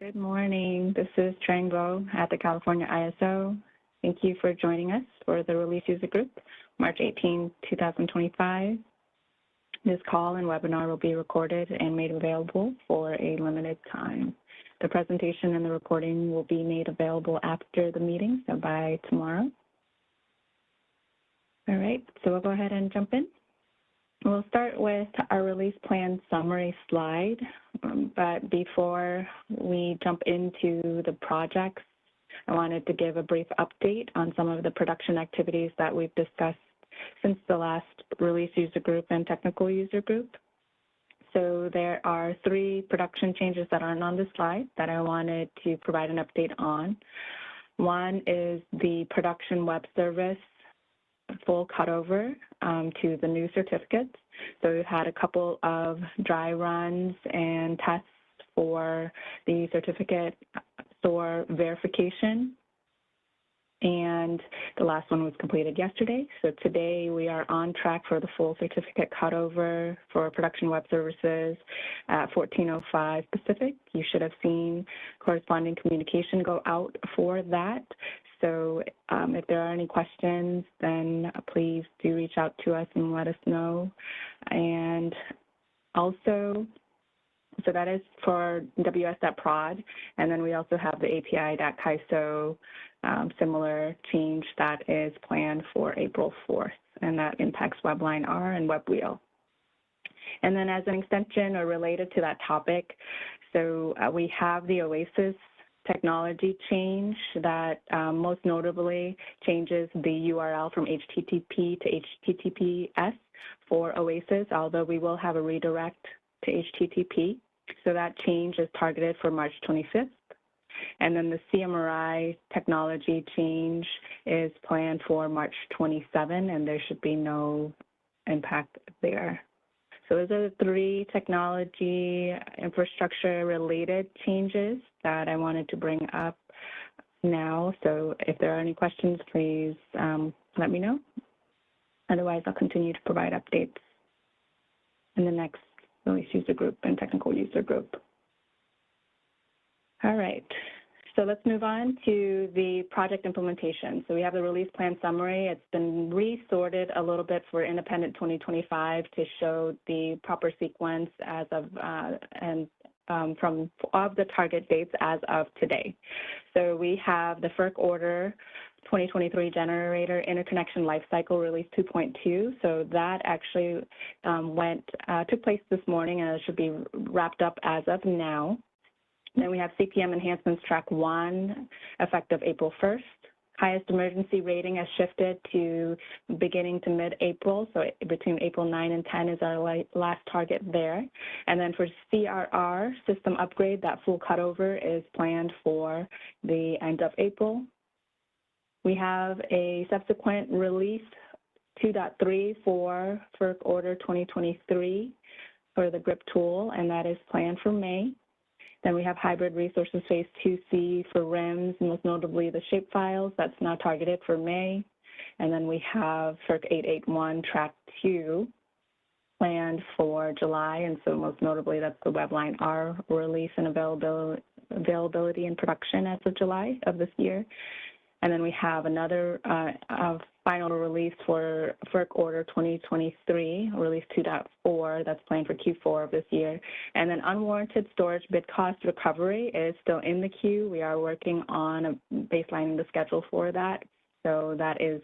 Good morning. This is Trang Vo at the California ISO. Thank you for joining us for the Release User Group, March 18, 2025. This call and webinar will be recorded and made available for a limited time. The presentation and the recording will be made available after the meeting, so by tomorrow. All right, so we'll go ahead and jump in. We'll start with our release plan summary slide, but before we jump into the projects, I wanted to give a brief update on some of the production activities that we've discussed since the last release user group and technical user group. So there are 3 production changes that aren't on the slide that I wanted to provide an update on. One is the production web service full cutover to the new certificates. So we've had a couple of dry runs and tests for the certificate SOAR verification, and the last one was completed yesterday. So today we are on track for the full certificate cutover for production web services at 14:05 Pacific. You should have seen corresponding communication go out for that. So if there are any questions, then please do reach out to us and let us know. And also, so that is for ws.prod, and then we also have the api.kyso similar change that is planned for April 4th, and that impacts WebLine R and WebWheel. And then as an extension or related to that topic, so we have the OASIS technology change that most notably changes the URL from HTTP to HTTPS for OASIS, although we will have a redirect to HTTP. So that change is targeted for March 25th. And then the CMRI technology change is planned for March 27, and there should be no impact there. So those are the 3 technology infrastructure related changes that I wanted to bring up now. So if there are any questions, please let me know. Otherwise, I'll continue to provide updates in the next release user group and technical user group. All right. So let's move on to the project implementation. So we have the release plan summary. It's been resorted a little bit for Independent 2025 to show the proper sequence as of of the target dates as of today. So we have the FERC order 2023 generator interconnection lifecycle release 2.2. So that actually took place this morning, and it should be wrapped up as of now. Then we have CPM enhancements track 1, effective April 1st. Highest emergency rating has shifted to beginning to mid-April, so between April 9 and 10 is our last target there. And then for CRR system upgrade, that full cutover is planned for the end of April. We have a subsequent release 2.3 for FERC order 2023 for the GRIP tool, and that is planned for May. Then we have hybrid resources phase 2C for RIMS, most notably the shapefiles. That's now targeted for May. And then we have FERC 881 track 2 planned for July. And so most notably, that's the WebLine R release and availability and production as of July of this year. And then we have another final release for FERC order 2023, release 2.4, that's planned for Q4 of this year. And then unwarranted storage bid cost recovery is still in the queue. We are working on baselining the schedule for that. So that is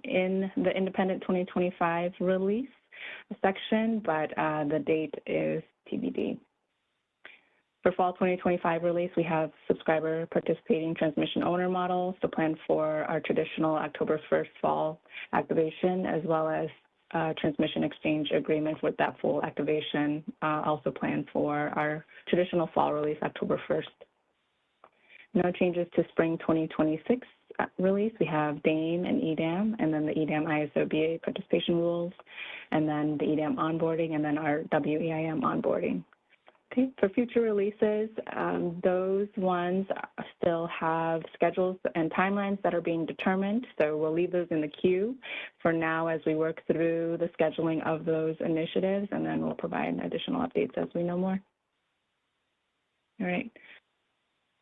in the Independent 2025 release section, but the date is TBD. For fall 2025 release, we have subscriber participating transmission owner model, so planned for our traditional October 1st fall activation, as well as transmission exchange agreement with that full activation, also planned for our traditional fall release, October 1st. No changes to spring 2026 release. We have DAME and EDAM, and then the EDAM ISO-BA participation rules, and then the EDAM onboarding, and then our WEIM onboarding. Okay, for future releases, those ones still have schedules and timelines that are being determined, so we'll leave those in the queue for now as we work through the scheduling of those initiatives, and then we'll provide additional updates as we know more. All right.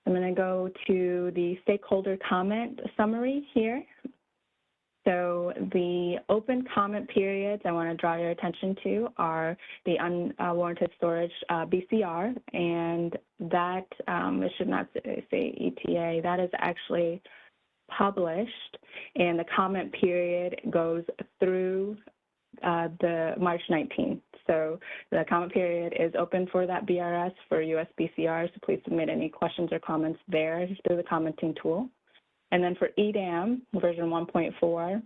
I'm going to go to the stakeholder comment summary here. So the open comment periods I want to draw your attention to are the unwarranted storage BCR, and that, it should not say ETA, that is actually published, and the comment period goes through the March 19th. So the comment period is open for that BRS for US BCR, so please submit any questions or comments there through the commenting tool. And then for EDAM version 1.4,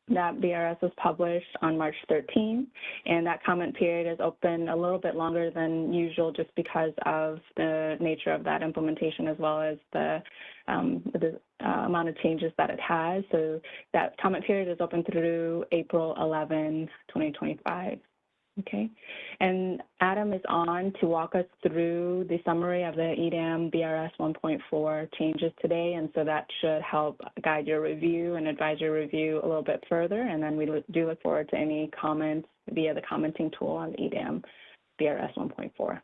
that BRS was published on March 13, and that comment period is open a little bit longer than usual just because of the nature of that implementation as well as the amount of changes that it has. So that comment period is open through April 11, 2025. Okay, and Adam is on to walk us through the summary of the EDAM BRS 1.4 changes today, and so that should help guide your review and advise your review a little bit further, and then we do look forward to any comments via the commenting tool on EDAM BRS 1.4.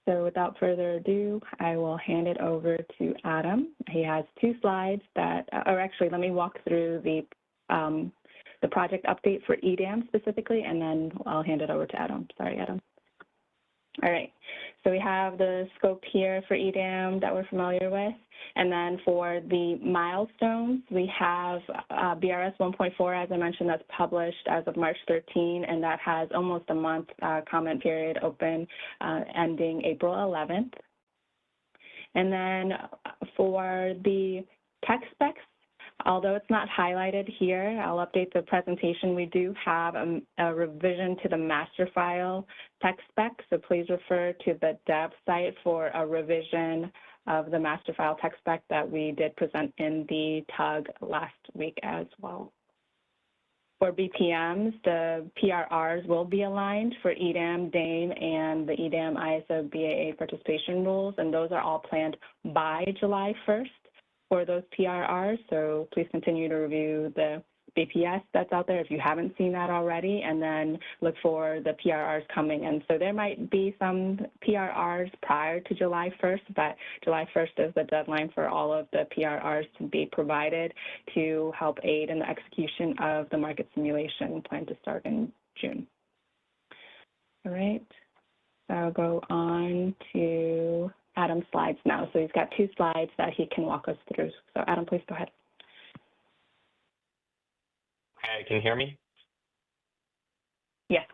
So without further ado, I will hand it over to Adam. He has 2 slides that, or actually, let me walk through the project update for EDAM specifically, and then I'll hand it over to Adam. Sorry, Adam. All right, so we have the scope here for EDAM that we're familiar with, and then for the milestones, we have BRS 1.4, as I mentioned, that's published as of March 13, and that has almost a month comment period open ending April 11th. And then for the tech specs, although it's not highlighted here, I'll update the presentation. We do have a revision to the master file tech spec, so please refer to the dev site for a revision of the master file tech spec that we did present in the TUG last week as well. For BPMs, the PRRs will be aligned for EDAM, DAME, and the EDAM ISO BAA participation rules, and those are all planned by July 1st. For those PRRs, so please continue to review the BPS that's out there if you haven't seen that already, and then look for the PRRs coming in. So there might be some PRRs prior to July 1st, but July 1st is the deadline for all of the PRRs to be provided to help aid in the execution of the market simulation planned to start in June. All right, so I'll go on to Adam's slides now. So he's got 2 slides that he can walk us through. So Adam, please go ahead. Okay, can you hear me? Yes,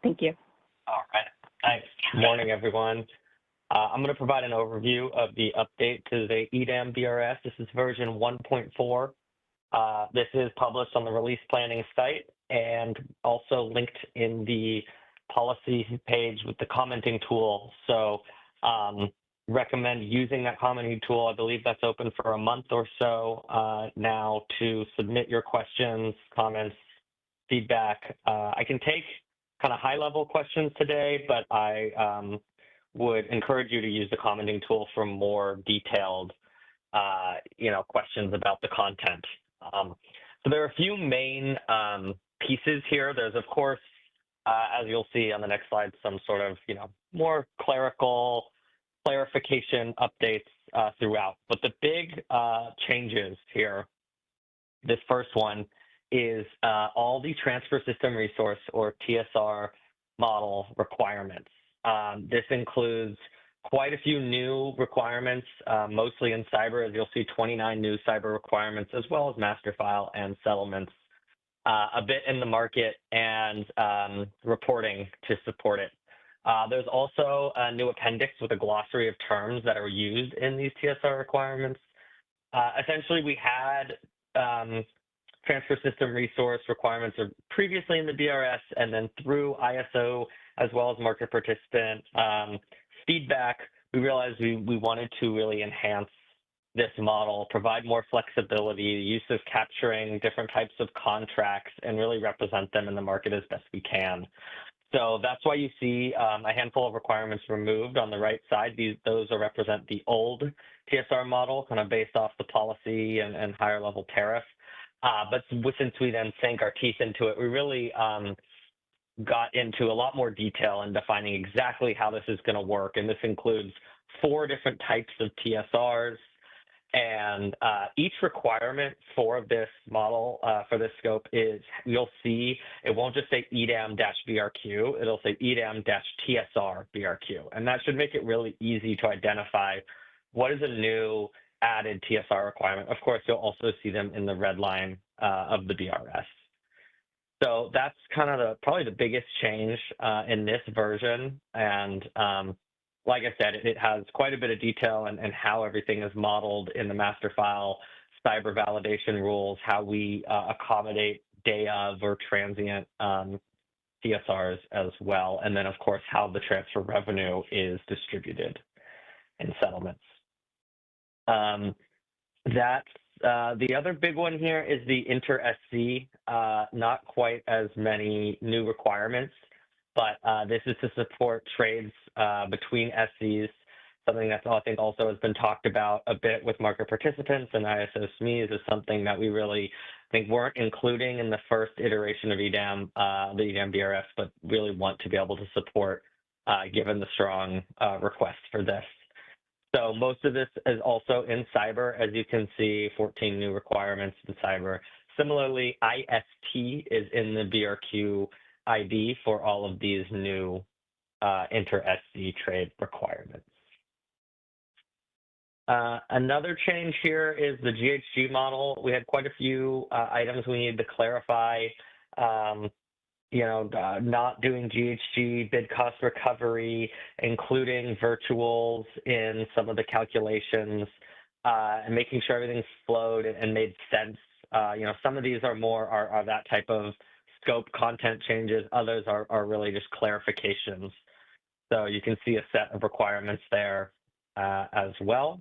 thank you. All right, thanks. Good morning, everyone. I'm going to provide an overview of the update to the EDAM BRS. This is version 1.4. This is published on the release planning site and also linked in the policy page with the commenting tool. So recommend using that commenting tool. I believe that's open for a month or so now to submit your questions, comments, feedback. I can take kind of high-level questions today, but I would encourage you to use the commenting tool for more detailed, questions about the content. So there are a few main pieces here. There's, of course, as you'll see on the next slide, some sort of, more clarification updates throughout. But the big changes here, this first one, is all the transfer system resource or TSR model requirements. This includes quite a few new requirements, mostly in cyber, as you'll see 29 new cyber requirements, as well as master file and settlements, a bit in the market and reporting to support it. There's also a new appendix with a glossary of terms that are used in these TSR requirements. Essentially, we had transfer system resource requirements are previously in the BRS, and then through ISO as well as market participant feedback, we realized we wanted to really enhance this model, provide more flexibility, use of capturing different types of contracts, and really represent them in the market as best we can. So that's why you see a handful of requirements removed on the right side. Those represent the old TSR model, kind of based off the policy and higher level tariff. But since we then sank our teeth into it, we really got into a lot more detail in defining exactly how this is going to work. And this includes 4 different types of TSRs. And each requirement for this model, for this scope is, you'll see, it won't just say EDAM-BRQ, it'll say EDAM-TSR-BRQ. And that should make it really easy to identify what is a new added TSR requirement. Of course, you'll also see them in the red line of the BRS. So that's kind of probably the biggest change in this version. And like I said, it has quite a bit of detail and how everything is modeled in the master file, cyber validation rules, how we accommodate day of or transient TSRs as well. And then, of course, how the transfer revenue is distributed in settlements. The other big one here is the inter-SC, not quite as many new requirements, but this is to support trades between SCs, something that I think also has been talked about a bit with market participants, and ISO SMEs is something that we really think weren't including in the first iteration of EDAM, the EDAM BRS, but really want to be able to support given the strong request for this. So most of this is also in cyber, as you can see, 14 new requirements in cyber. Similarly, IST is in the BRQ ID for all of these new inter-SC trade requirements. Another change here is the GHG model. We had quite a few items we needed to clarify. Not doing GHG, bid cost recovery, including virtuals in some of the calculations, and making sure everything's flowed and made sense. Some of these are that type of scope content changes. Others are really just clarifications. So you can see a set of requirements there as well.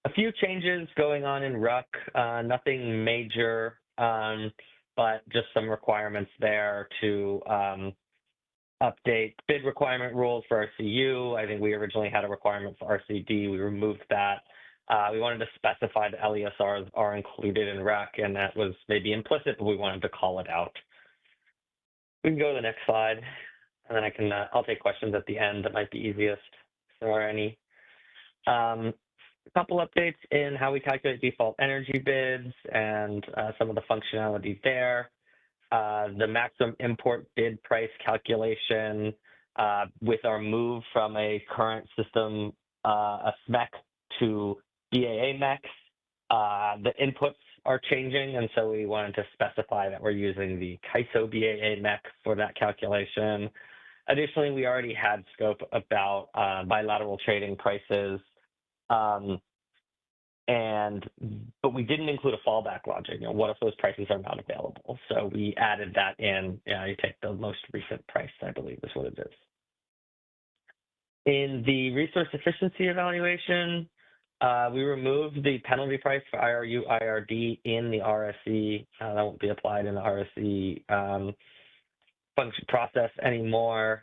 A few changes going on in RUC, nothing major, but just some requirements there to update bid requirement rules for RCU. I think we originally had a requirement for RCD. We removed that. We wanted to specify the LESRs are included in RUC, and that was maybe implicit, but we wanted to call it out. We can go to the next slide, and then I'll take questions at the end. That might be easiest if there are any. A couple updates in how we calculate default energy bids and some of the functionality there. The maximum import bid price calculation with our move from a current system, a SMEC to BAA MEX, the inputs are changing, and so we wanted to specify that we're using the CAISO BAA MEX for that calculation. Additionally, we already had scope about bilateral trading prices, but we didn't include a fallback logic. What if those prices are not available? So we added that in. You take the most recent price, I believe is what it is. In the resource efficiency evaluation, we removed the penalty price for IRU, IRD in the RSE. That won't be applied in the RSE function process anymore.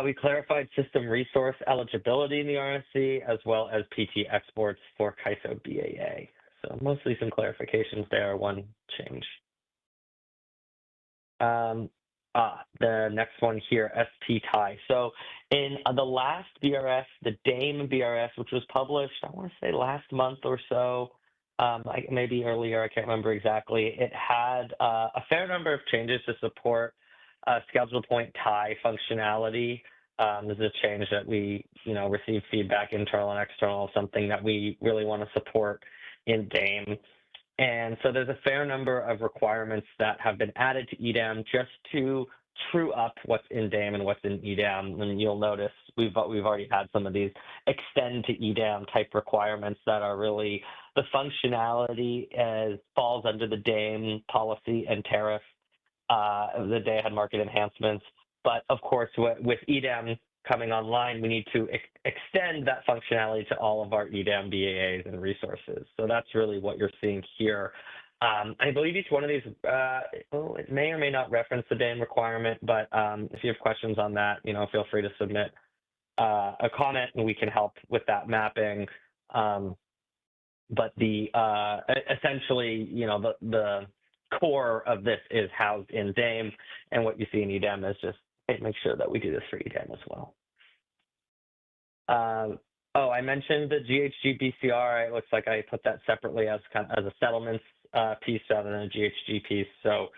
We clarified system resource eligibility in the RSC, as well as PT exports for CAISO BAA. So mostly some clarifications there, one change. The next one here, ST tie. So in the last BRS, the DAME BRS, which was published, I want to say last month or so, maybe earlier, I can't remember exactly, it had a fair number of changes to support schedule point tie functionality. This is a change that we, received feedback, internal and external, something that we really want to support in DAME. And so there's a fair number of requirements that have been added to EDAM just to true up what's in DAME and what's in EDAM. And you'll notice we've already had some of these extend to EDAM type requirements that are really the functionality falls under the DAME policy and tariff. The day ahead market enhancements. But of course, with EDAM coming online, we need to extend that functionality to all of our EDAM BAAs and resources. So that's really what you're seeing here. I believe each one of these, it may or may not reference the DAME requirement, but if you have questions on that, feel free to submit a comment and we can help with that mapping. But essentially, the core of this is housed in DAME, and what you see in EDAM is just make sure that we do this for EDAM as well. Oh, I mentioned the GHG BCR. It looks like I put that separately as as a settlements piece rather than a GHG piece. So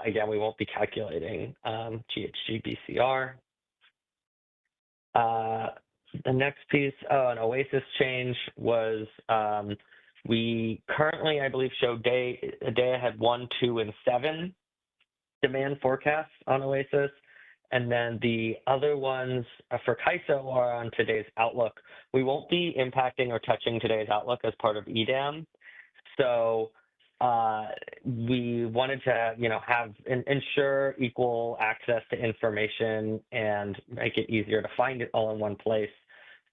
again, we won't be calculating GHG BCR. The next piece, an OASIS change was we currently, I believe, show day ahead 1, 2, and 7 demand forecasts on OASIS. And then the other ones for CAISO are on today's outlook. We won't be impacting or touching today's outlook as part of EDAM. So we wanted to, ensure equal access to information and make it easier to find it all in one place.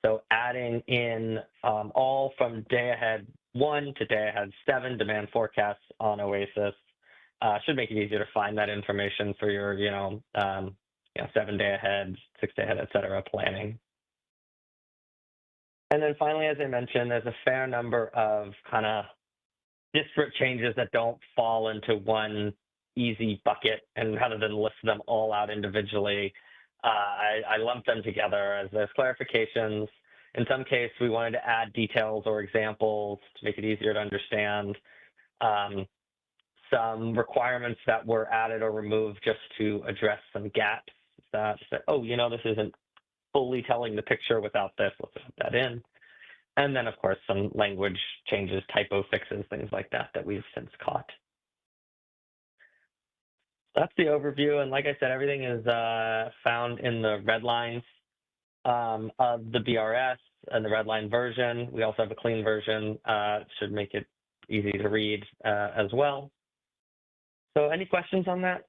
So adding in all from day ahead 1 to day ahead 7 demand forecasts on OASIS should make it easier to find that information for your, 7 day ahead, 6 day ahead, et cetera, planning. And then finally, as I mentioned, there's a fair number of kind of disparate changes that don't fall into one easy bucket. And rather than list them all out individually, I lumped them together as there's clarifications. In some case, we wanted to add details or examples to make it easier to understand. Some requirements that were added or removed just to address some gaps that this isn't fully telling the picture without this, let's put that in. And then, of course, some language changes, typo fixes, things like that we've since caught. That's the overview. And like I said, everything is found in the red lines of the BRS and the red line version. We also have a clean version. Should make it easy to read as well. So any questions on that?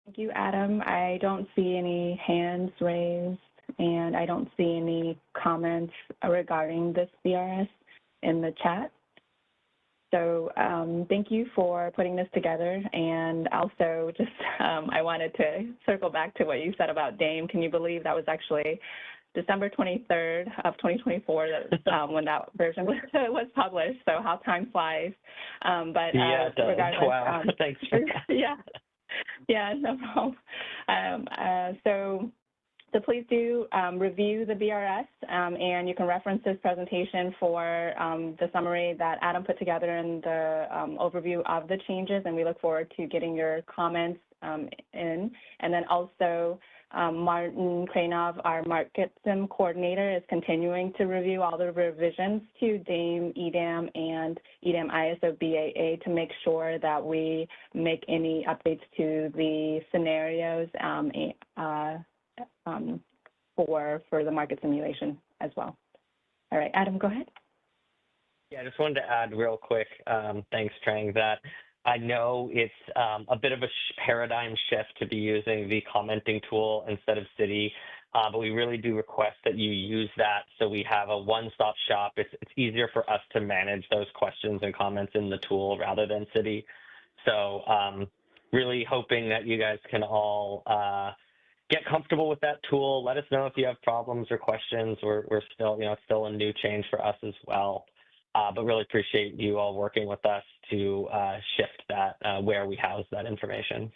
Thank you, Adam. I don't see any hands raised, and I don't see any comments regarding this BRS in the chat. So thank you for putting this together. And also just I wanted to circle back to what you said about DAME. Can you believe that was actually December 23rd of 2024 that, when that version was published? So how time flies. Regardless, wow. Thanks for that. Yeah, no problem. So please do review the BRS, and you can reference this presentation for the summary that Adam put together and the overview of the changes, and we look forward to getting your comments in. And then also, Martin Kranov, our Market Sim coordinator, is continuing to review all the revisions to DAME, EDAM, and EDAM ISO BAA to make sure that we make any updates to the scenarios for the market simulation as well. All right, Adam, go ahead. Yeah, I just wanted to add real quick, thanks, Trang, that I know it's a bit of a paradigm shift to be using the commenting tool instead of City, but we really do request that you use that so we have a one-stop shop. It's easier for us to manage those questions and comments in the tool rather than City. So really hoping that you guys can all get comfortable with that tool. Let us know if you have problems or questions. We're still, it's still a new change for us as well. But really appreciate you all working with us to shift that where we house that information.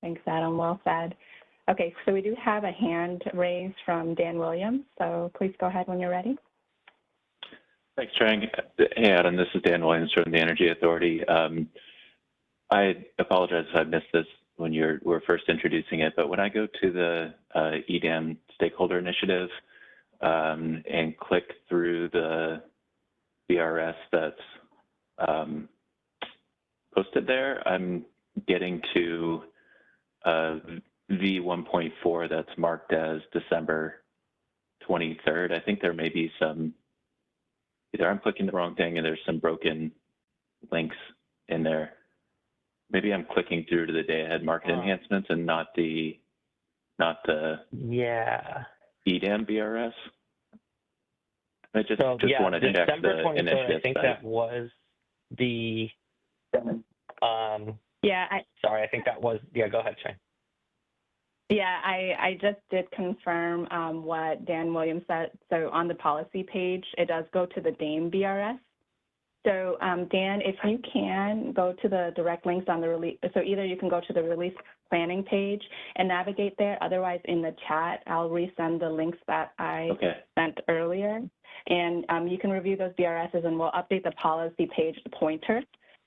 Thanks, Adam. Well said. Okay, so we do have a hand raised from Dan Williams. So please go ahead when you're ready. Thanks, Trang. Hey, Adam. This is Dan Williams from the Energy Authority. I apologize if I missed this when you were first introducing it, but when I go to the EDAM stakeholder initiative, and click through the BRS that's posted there, I'm getting to V1.4 that's marked as December 23rd. I think there may be some, either I'm clicking the wrong thing and there's some broken links in there. Maybe I'm clicking through to the day ahead market enhancements and not the EDAM BRS. I just wanted to check the initiative. I think that was the. Sorry, I think that was. Yeah, go ahead, Shane. Yeah, I just did confirm what Dan Williams said. So on the policy page, it does go to the DAME BRS. So Dan, if you can go to the direct links on the release, so either you can go to the release planning page and navigate there. Otherwise, in the chat, I'll resend the links that I sent earlier. And you can review those BRSs, and we'll update the policy page pointer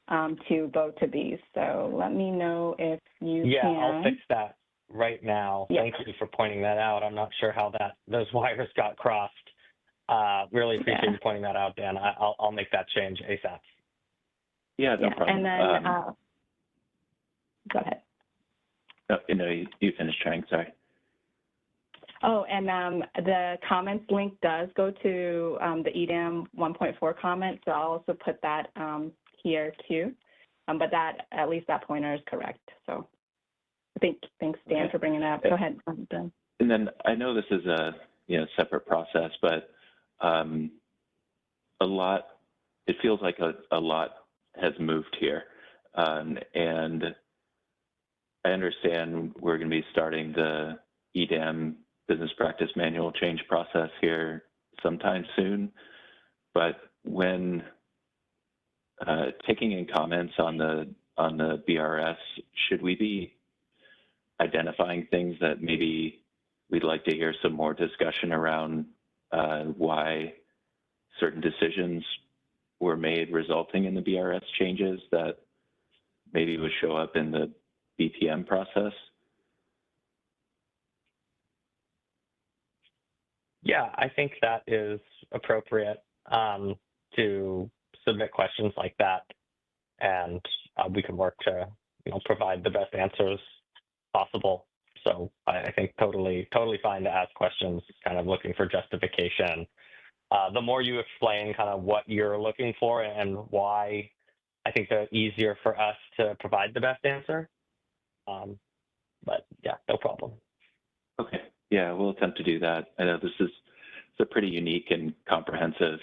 to go to these. So let me know if you can. Yeah, I'll fix that right now. Yep. Thank you for pointing that out. I'm not sure how those wires got crossed. Really appreciate you pointing that out, Dan. I'll make that change ASAP. Yeah, no problem. And then, go ahead. No, you finished trying, sorry. Oh, and the comments link does go to the EDAM 1.4 comment, so I'll also put that here too. But that, at least that pointer is correct. So thanks, Dan, for bringing it up. Go ahead, Dan. And then I know this is a separate process, but it feels like a lot has moved here. And I understand we're going to be starting the EDAM business practice manual change process here sometime soon. But when taking in comments on the BRS, should we be identifying things that maybe we'd like to hear some more discussion around why certain decisions were made resulting in the BRS changes that maybe would show up in the BPM process? Yeah, I think that is appropriate to submit questions like that, and we can work to provide the best answers possible. So I think totally fine to ask questions, kind of looking for justification. The more you explain kind of what you're looking for and why, I think the easier for us to provide the best answer. But yeah, no problem. Okay. Yeah, we'll attempt to do that. I know this is a pretty unique and comprehensive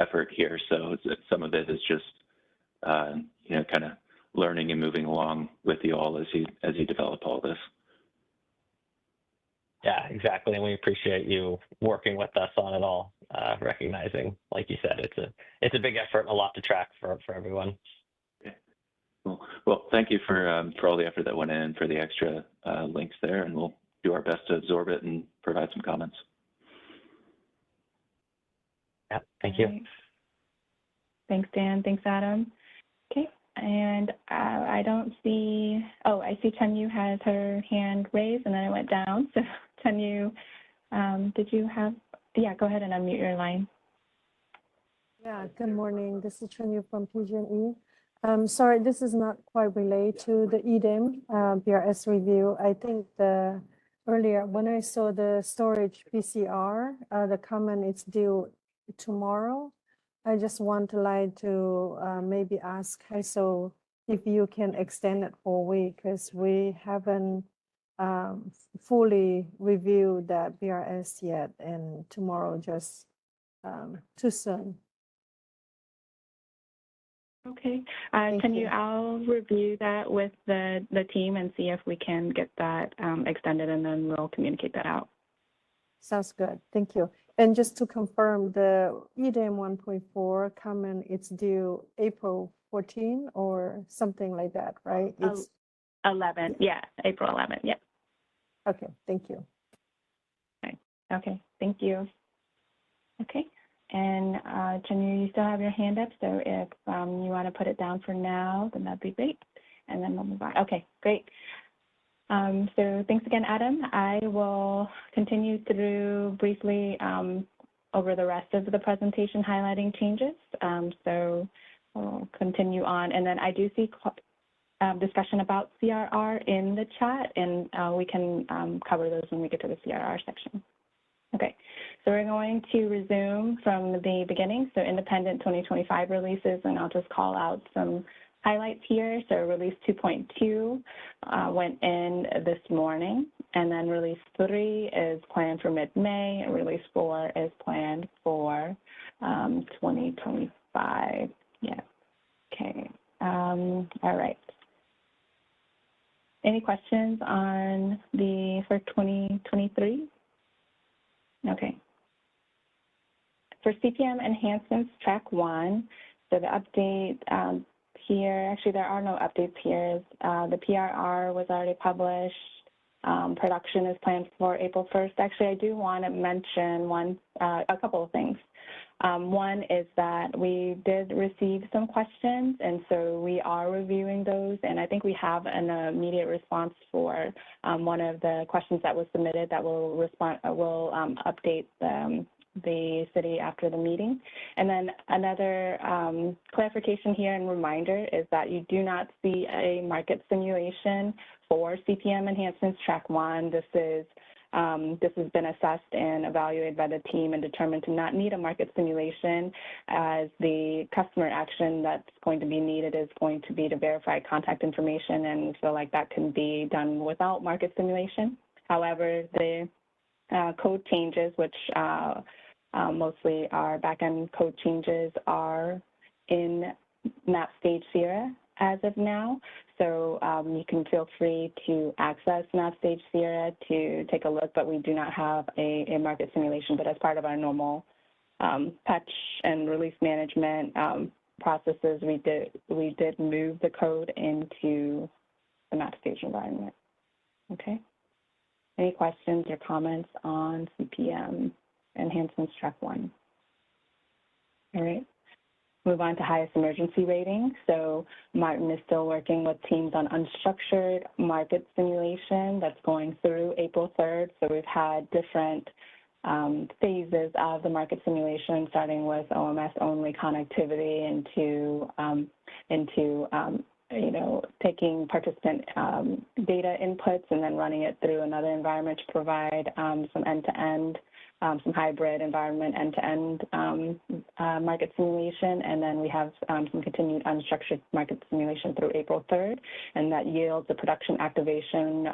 effort here. So some of it is just, kind of learning and moving along with you all as you develop all this. Yeah, exactly. And we appreciate you working with us on it all, recognizing, like you said, it's a big effort and a lot to track for everyone. Okay. Well, thank you for all the effort that went in, for the extra links there, and we'll do our best to absorb it and provide some comments. Yeah, thank you. Right. Thanks, Dan. Thanks, Adam. Okay, and I don't see, I see Chenyu has her hand raised and then it went down. So Chenyu, did you have, go ahead and unmute your line. Yeah, good morning. This is Chenyu from PG&E. Sorry, this is not quite related to the EDAM BRS review. I think earlier when I saw the storage PCR, the comment is due tomorrow. I just want to maybe ask HESO if you can extend it for a week, because we haven't fully reviewed that BRS yet, and tomorrow just too soon. Okay, I'll review that with the team and see if we can get that extended, and then we'll communicate that out. Sounds good. Thank you. And just to confirm, the EDAM 1.4 comment, it's due April 14 or something like that, right? It's 11. Yeah, April 11. Yeah. Okay. Thank you. Okay. Thank you. Okay. And Chenyu, you still have your hand up, so if you want to put it down for now, then that'd be great. And then we'll move on. Okay, great. So thanks again, Adam. I will continue through briefly over the rest of the presentation highlighting changes. So we'll continue on. And then I do see discussion about CRR in the chat, and we can cover those when we get to the CRR section. Okay, so we're going to resume from the beginning. So independent 2025 releases, and I'll just call out some highlights here. So release 2.2 went in this morning, and then release 3 is planned for mid-May, and release 4 is planned for 2025. Yeah, okay, all right. Any questions on for 2023? Okay. for CPM enhancements, track 1, so the update here, actually there are no updates here. The PRR was already published. Production is planned for April 1st. Actually, I do want to mention a couple of things. One is that we did receive some questions, and so we are reviewing those, and I think we have an immediate response for one of the questions that was submitted that will update the city after the meeting. And then another clarification here and reminder is that you do not see a market simulation for CPM enhancements track 1. This has been assessed and evaluated by the team and determined to not need a market simulation, as the customer action that's going to be needed is going to be to verify contact information, and we feel like that can be done without market simulation. However, the code changes, which mostly our backend code changes, are in MapStage Sierra as of now. So you can feel free to access MapStage Sierra to take a look, but we do not have a market simulation. But as part of our normal patch and release management processes, we did move the code into the MapStage environment. Okay. Any questions or comments on CPM enhancements track 1? All right. Move on to highest emergency rating. So Martin is still working with teams on unstructured market simulation that's going through April 3rd. So we've had different phases of the market simulation, starting with OMS-only connectivity into taking participant data inputs and then running it through another environment to provide some end-to-end, some hybrid environment end-to-end market simulation. And then we have some continued unstructured market simulation through April 3rd, and that yields a production activation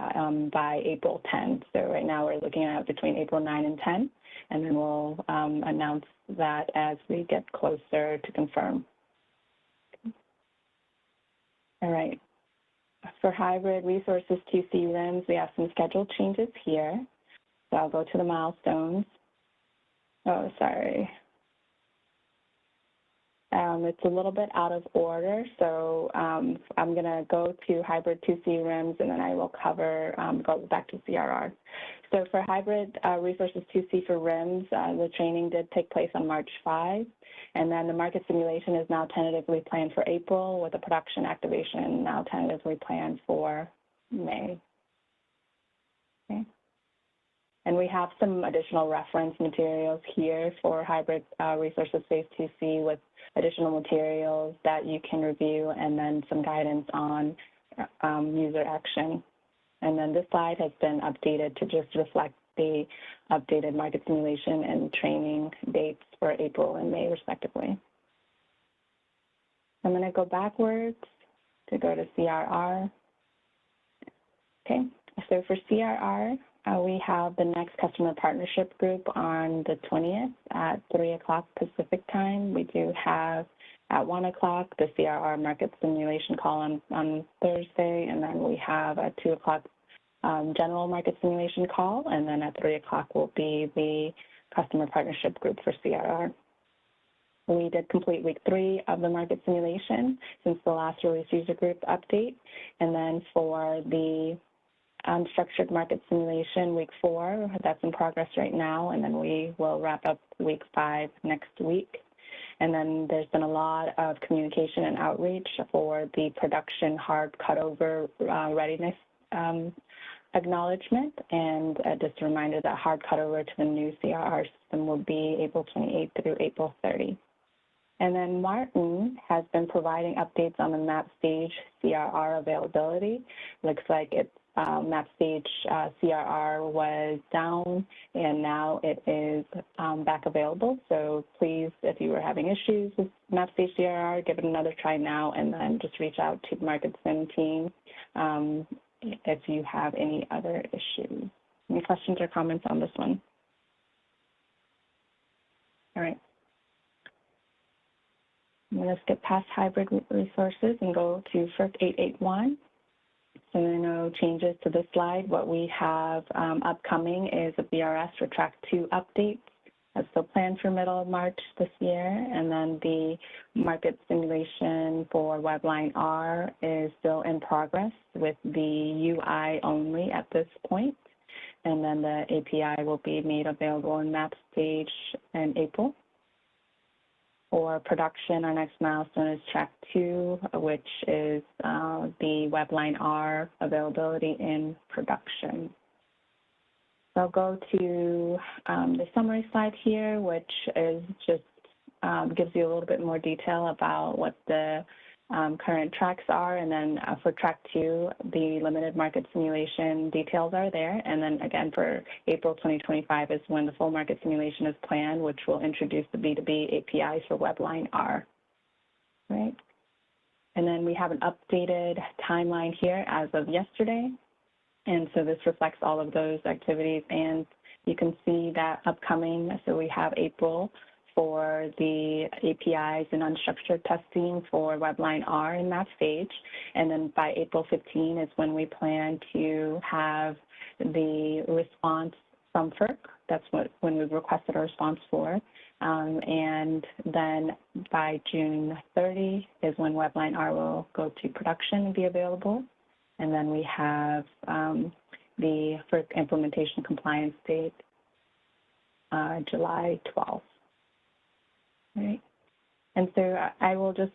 by April 10th. So right now we're looking at between April 9 and 10, and then we'll announce that as we get closer to confirm. All right. For hybrid resources 2C RIMS, we have some schedule changes here. So I'll go to the milestones. Oh, sorry. It's a little bit out of order, so I'm going to go to hybrid 2C RIMS, and then I will go back to CRR. So for hybrid resources 2C for RIMS, the training did take place on March 5, and then the market simulation is now tentatively planned for April, with a production activation now tentatively planned for May. Okay. And we have some additional reference materials here for hybrid resources phase 2C with additional materials that you can review, and then some guidance on user action. And then this slide has been updated to just reflect the updated market simulation and training dates for April and May, respectively. I'm going to go backwards to go to CRR. Okay, so for CRR, we have the next customer partnership group on the 20th at 3 o'clock Pacific time. We do have at 1 o'clock the CRR market simulation call on Thursday, and then we have at 2 o'clock general market simulation call, and then at 3 o'clock will be the customer partnership group for CRR. We did complete week 3 of the market simulation since the last release user group update, and then for the unstructured market simulation, week 4, that's in progress right now, and then we will wrap up week 5 next week. And then there's been a lot of communication and outreach for the production hard cutover readiness acknowledgement, and just a reminder that hard cutover to the new CRR system will be April 28th through April 30. And then Martin has been providing updates on the MapStage CRR availability. Looks like it's MapStage CRR was down, and now it is back available. So please, if you were having issues with MapStage CRR, give it another try now, and then just reach out to the Market Sim team if you have any other issues. Any questions or comments on this one? All right. Let's get past hybrid resources and go to FERC 881. So there are no changes to this slide. What we have upcoming is a BRS for track 2 updates. That's still planned for middle of March this year. And then the market simulation for WebLine R is still in progress with the UI only at this point. And then the API will be made available in MapStage in April. For production, our next milestone is track 2, which is the WebLine R availability in production. So I'll go to the summary slide here, which is just gives you a little bit more detail about what the current tracks are. And then for track 2, the limited market simulation details are there. And then again, for April 2025 is when the full market simulation is planned, which will introduce the B2B APIs for WebLine R, right? And then we have an updated timeline here as of yesterday. And so this reflects all of those activities, and you can see that upcoming, so we have April for the APIs and unstructured testing for WebLine R in MapStage, and then by April 15 is when we plan to have the response from FERC. That's when we've requested a response for. And then by June 30 is when WebLine R will go to production and be available. And then we have the FERC implementation compliance date, July 12th. Right. And so I will just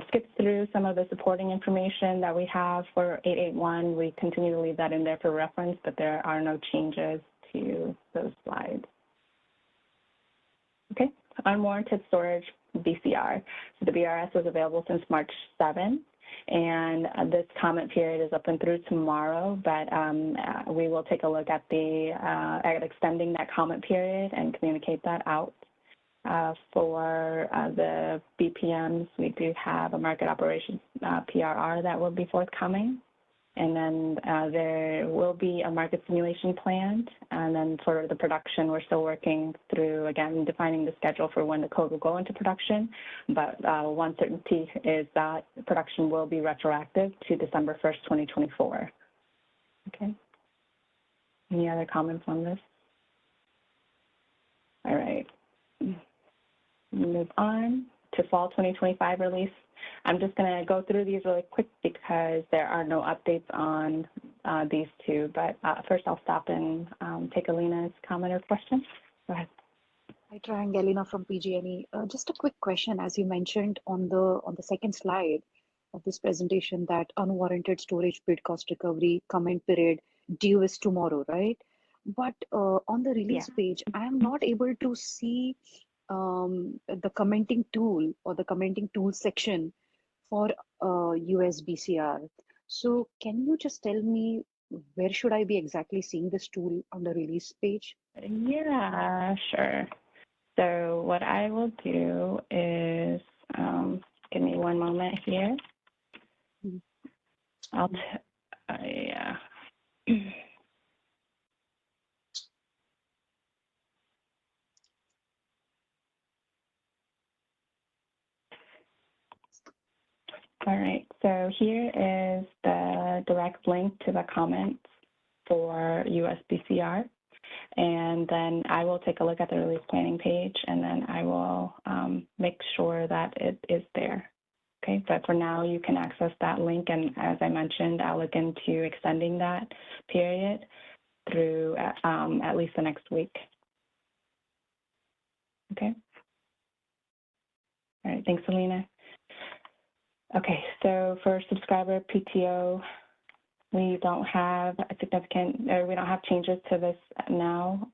skip through some of the supporting information that we have for 881. We continue to leave that in there for reference, but there are no changes to those slides. Okay, unwarranted storage, BCR. So the BRS was available since March 7. And this comment period is up and through tomorrow, but we will take a look at at extending that comment period and communicate that out. For the BPMs, we do have a market operations PRR that will be forthcoming. And then there will be a market simulation planned. And then for the production, we're still working through, again, defining the schedule for when the code will go into production. But one certainty is that production will be retroactive to December 1st, 2024. Okay. Any other comments on this? All right. Move on to fall 2025 release. I'm just going to go through these really quick because there are no updates on these two. But first, I'll stop and take Alina's comment or question. Go ahead. Hi, Trang, Elena from PG&E. Just a quick question. As you mentioned on the second slide of this presentation, that unwarranted storage bid cost recovery comment period due is tomorrow, right? But on the release page, I am not able to see the commenting tool or the commenting tool section for USBCR. So can you just tell me where should I be exactly seeing this tool on the release page? Yeah, sure. So what I will do is, give me one moment here. Yeah. All right, so here is the direct link to the comments for USBCR. And then I will take a look at the release planning page, and then I will make sure that it is there. Okay, but for now, you can access that link. And as I mentioned, I'll look into extending that period through at least the next week. Okay. All right, thanks, Alina. Okay, so for subscriber PTO, we don't have a significant, or we don't have changes to this now.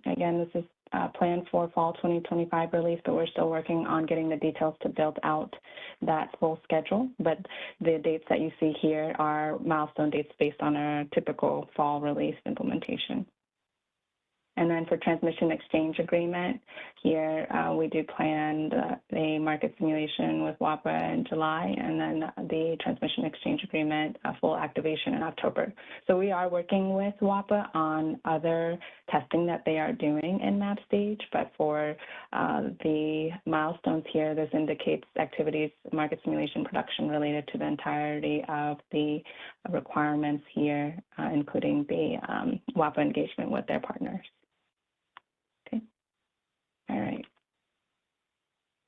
Again, this is planned for fall 2025 release, but we're still working on getting the details to build out that full schedule. But the dates that you see here are milestone dates based on a typical fall release implementation. And then for transmission exchange agreement, here we do plan a market simulation with WAPA in July, and then the transmission exchange agreement full activation in October. So we are working with WAPA on other testing that they are doing in MapStage, but for the milestones here, this indicates activities, market simulation production related to the entirety of the requirements here, including the WAPA engagement with their partners. All right.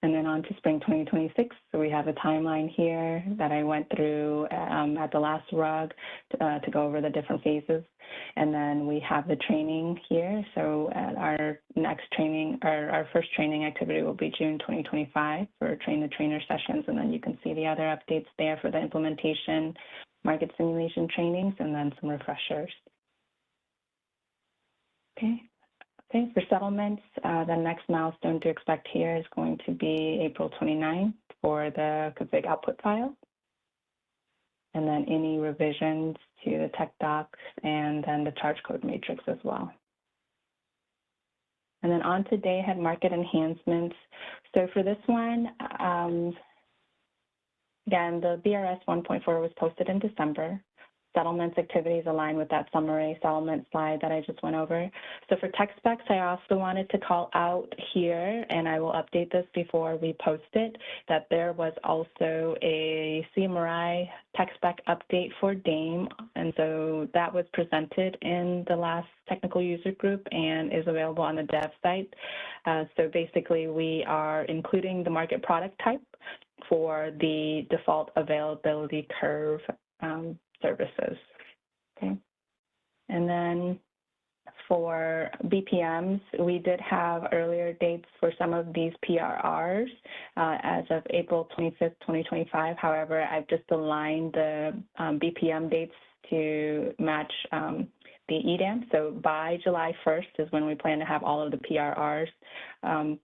And then on to spring 2026. So we have a timeline here that I went through at the last rug to go over the different phases. And then we have the training here. So our next training, our first training activity will be June 2025 for train the trainer sessions. And then you can see the other updates there for the implementation, market simulation trainings, and then some refreshers. Okay. Okay, for settlements, the next milestone to expect here is going to be April 29th for the config output file. And then any revisions to the tech docs and then the charge code matrix as well. And then on to day ahead market enhancements. So for this one, again, the BRS 1.4 was posted in December. Settlements activities align with that summary settlement slide that I just went over. So for tech specs, I also wanted to call out here, and I will update this before we post it, that there was also a CMRI tech spec update for DAME. And so that was presented in the last technical user group and is available on the dev site. So basically, we are including the market product type for the default availability curve services, okay? And then for BPMs, we did have earlier dates for some of these PRRs as of April 25th, 2025. However, I've just aligned the BPM dates to match the EDAM. So by July 1st is when we plan to have all of the PRRs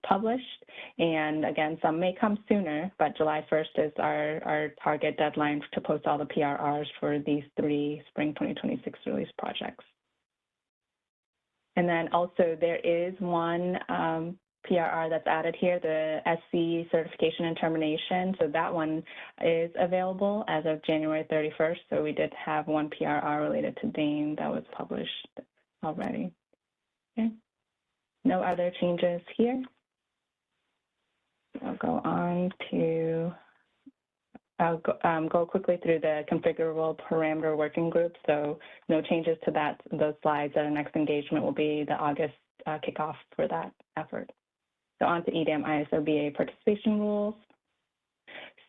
published. And again, some may come sooner, but July 1st is our target deadline to post all the PRRs for these 3 spring 2026 release projects. And then also there is one PRR that's added here, the SC certification and termination. So that one is available as of January 31st. So we did have one PRR related to DAME that was published already. Okay. No other changes here. I'll go on to, I'll go quickly through the configurable parameter working group. So no changes to those slides. Our next engagement will be the August kickoff for that effort. So on to EDAM ISO-BA participation rules.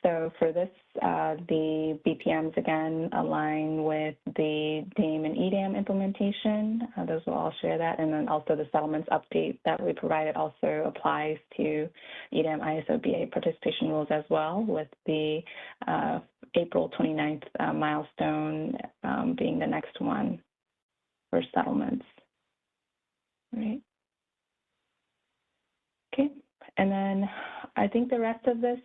So for this, the BPMs again align with the DAME and EDAM implementation. Those will all share that. And then also the settlements update that we provided also applies to EDAM ISO-BA participation rules as well, with the April 29th milestone being the next one for settlements. All right. Okay, and then I think the rest of this,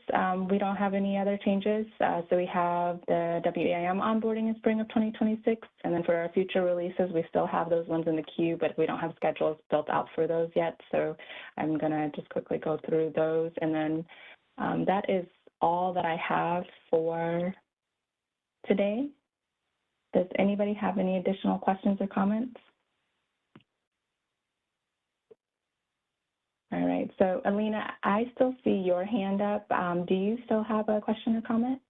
we don't have any other changes. So we have the WEAM onboarding in spring of 2026. And then for our future releases, we still have those ones in the queue, but we don't have schedules built out for those yet. So I'm gonna just quickly go through those. And then that is all that I have for today. Does anybody have any additional questions or comments? All right, so Alina, I still see your hand up. Do you still have a question or comment?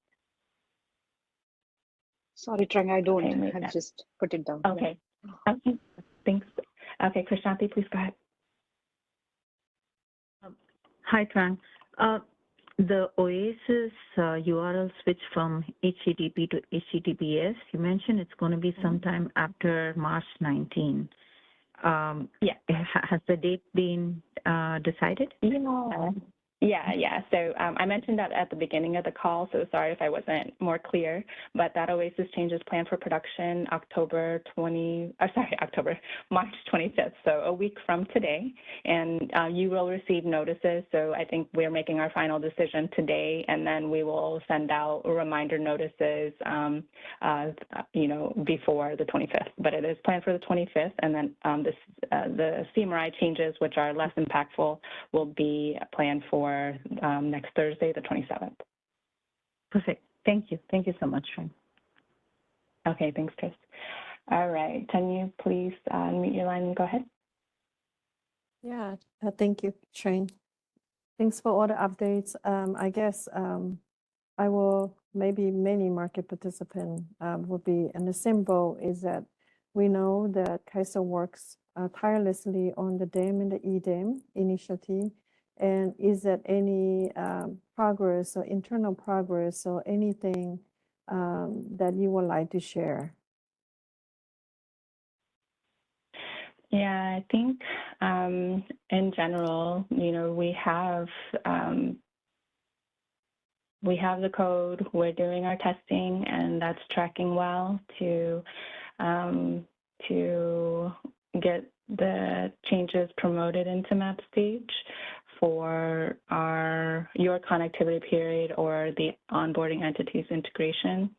Sorry, Trang, I don't. Okay, I've just put it down. Okay, okay, thanks. Okay, Krishnanthi, please go ahead. Hi, Trang. The OASIS URL switch from HTTP to HTTPS, you mentioned it's going to be sometime after March 19. Yeah. Has the date been decided? Yeah. So I mentioned that at the beginning of the call, so sorry if I wasn't more clear, but that OASIS change is planned for production March 25th, so a week from today, and you will receive notices. So I think we're making our final decision today, and then we will send out reminder notices, before the 25th, but it is planned for the 25th, and then the CMRI changes, which are less impactful, will be planned for next Thursday, the 27th. Perfect. Thank you. Thank you so much, Trang. Okay, thanks, Chris. All right, can you please unmute your line and go ahead? Yeah, thank you, Trang. Thanks for all the updates. I guess I will, maybe many market participants will be in the same boat, is that we know that Kaiser works tirelessly on the DAM and the EDAM initiative. And is there any progress or internal progress or anything that you would like to share? Yeah, I think in general, we have the code, we're doing our testing, and that's tracking well to get the changes promoted into MapStage for your connectivity period or the onboarding entities integration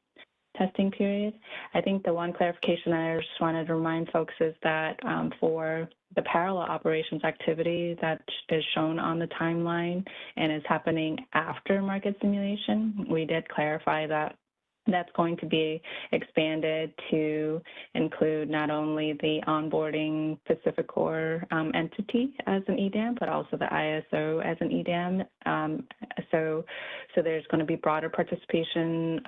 testing period. I think the one clarification that I just wanted to remind folks is that for the parallel operations activity that is shown on the timeline and is happening after market simulation, we did clarify that that's going to be expanded to include not only the onboarding PacifiCore entity as an EDAM, but also the ISO as an EDAM. So there's going to be broader participation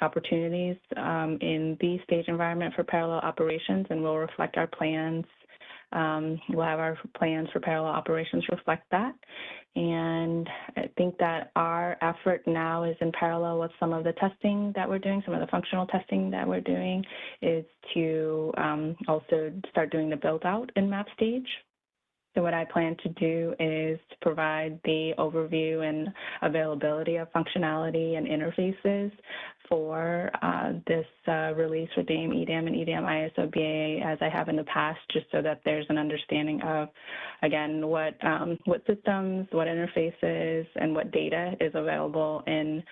opportunities in the stage environment for parallel operations, and we'll reflect our plans. We'll have our plans for parallel operations reflect that. And I think that our effort now is in parallel with some of the testing that we're doing, some of the functional testing that we're doing, is to also start doing the build out in MapStage. So what I plan to do is to provide the overview and availability of functionality and interfaces for this release for DAME, EDAM, and EDAM ISO BAA as I have in the past, just so that there's an understanding of, again, what systems, what interfaces, and what data is available in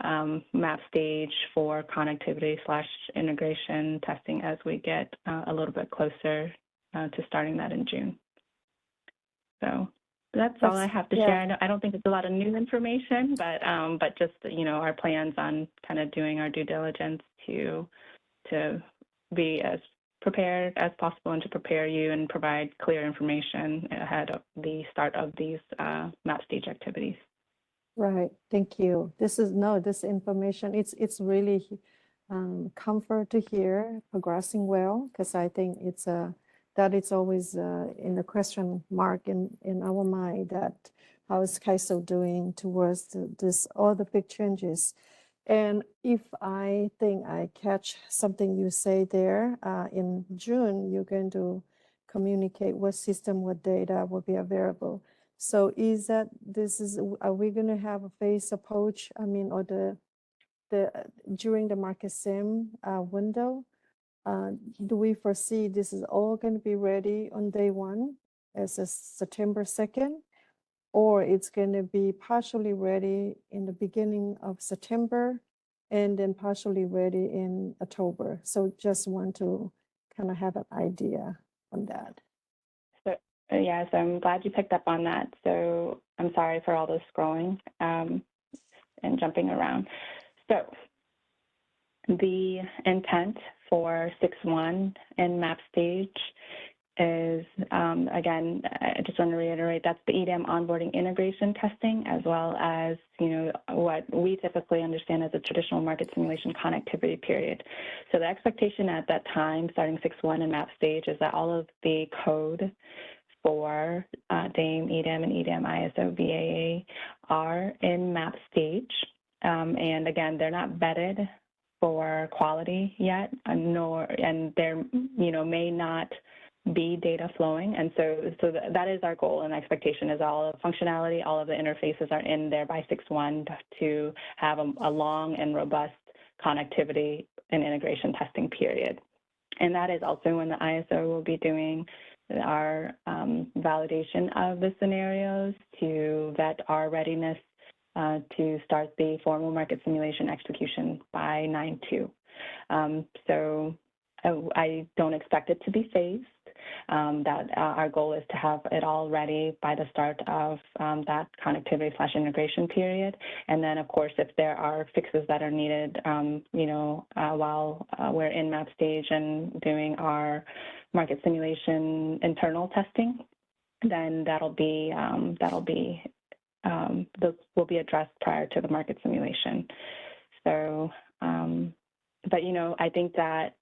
MapStage for connectivity/integration testing as we get a little bit closer to starting that in June. So that's all I have to share. I don't think it's a lot of new information, but just our plans on kind of doing our due diligence to be as prepared as possible and to prepare you and provide clear information ahead of the start of these MapStage activities. Right. Thank you. This information. It's really comfort to hear progressing well, because I think that it's always in the question mark in our mind, that how is CAISO doing towards all the big changes. And if I think I catch something you say there, in June, you're going to communicate what system, what data will be available. So are we going to have a phased approach? I mean, or during the market sim window? Do we foresee this is all going to be ready on day one as of September 2nd, or it's going to be partially ready in the beginning of September and then partially ready in October? So just want to kind of have an idea on that. So yes, I'm glad you picked up on that. So I'm sorry for all the scrolling and jumping around. So the intent for 6.1 in MapStage is, again, I just want to reiterate, that's the EDAM onboarding integration testing, as well as, what we typically understand as a traditional market simulation connectivity period. So the expectation at that time, starting 6.1 in MapStage, is that all of the code for DAME, EDAM, and EDAM ISO BAA are in MapStage. And again, they're not vetted for quality yet, and there may not be data flowing, and so that is our goal and expectation, is all of the functionality, all of the interfaces are in there by 6.1 to have a long and robust connectivity and integration testing period. And that is also when the ISO will be doing our validation of the scenarios to vet our readiness to start the formal market simulation execution by 9/2. So I don't expect it to be phased. That our goal is to have it all ready by the start of that connectivity/integration period. And then, of course, if there are fixes that are needed, while we're in MapStage and doing our market simulation internal testing, then those will be addressed prior to the market simulation. So, but I think that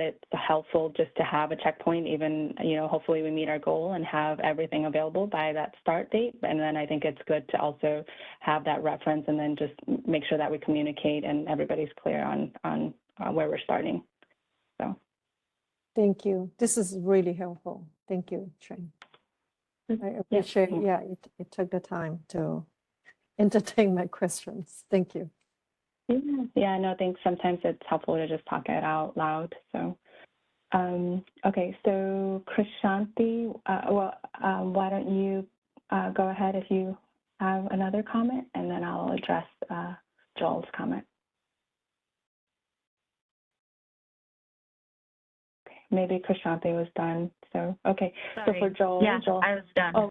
it's helpful just to have a checkpoint, even, hopefully we meet our goal and have everything available by that start date. And then I think it's good to also have that reference and then just make sure that we communicate and everybody's clear on where we're starting. So. Thank you. This is really helpful. Thank you, Trang. I appreciate, it took the time to entertain my questions. Thank you. Yeah, no, I think sometimes it's helpful to just talk it out loud. So, okay, so Krishanti, why don't you go ahead if you have another comment, and then I'll address Joel's comment. Okay, maybe Krishanti was done. So, okay, sorry. So for Joel. Yeah, Joel, I was done. Oh,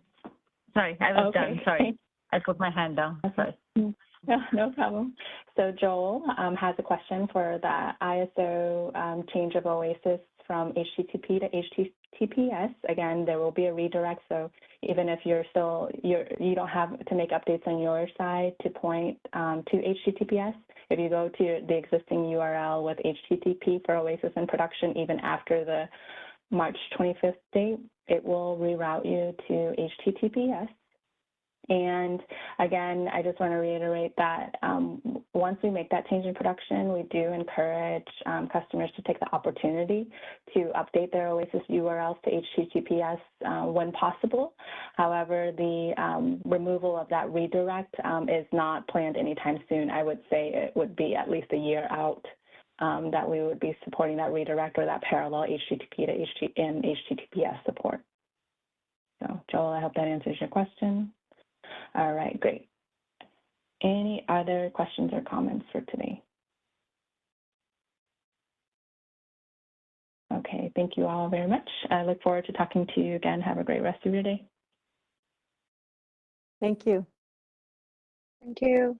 sorry, I was okay. done. Sorry, I put my hand down. Sorry. No problem. So Joel has a question for the ISO change of OASIS from HTTP to HTTPS. Again, there will be a redirect. So even if you don't have to make updates on your side to point to HTTPS, if you go to the existing URL with HTTP for OASIS in production, even after the March 25th date, it will reroute you to HTTPS. And again, I just want to reiterate that once we make that change in production, we do encourage customers to take the opportunity to update their OASIS URLs to HTTPS when possible. However, the removal of that redirect is not planned anytime soon. I would say it would be at least a year out that we would be supporting that redirect or that parallel HTTP to HTTPS support. So, Joel, I hope that answers your question. All right, great. Any other questions or comments for today? Okay, thank you all very much. I look forward to talking to you again. Have a great rest of your day. Thank you. Thank you.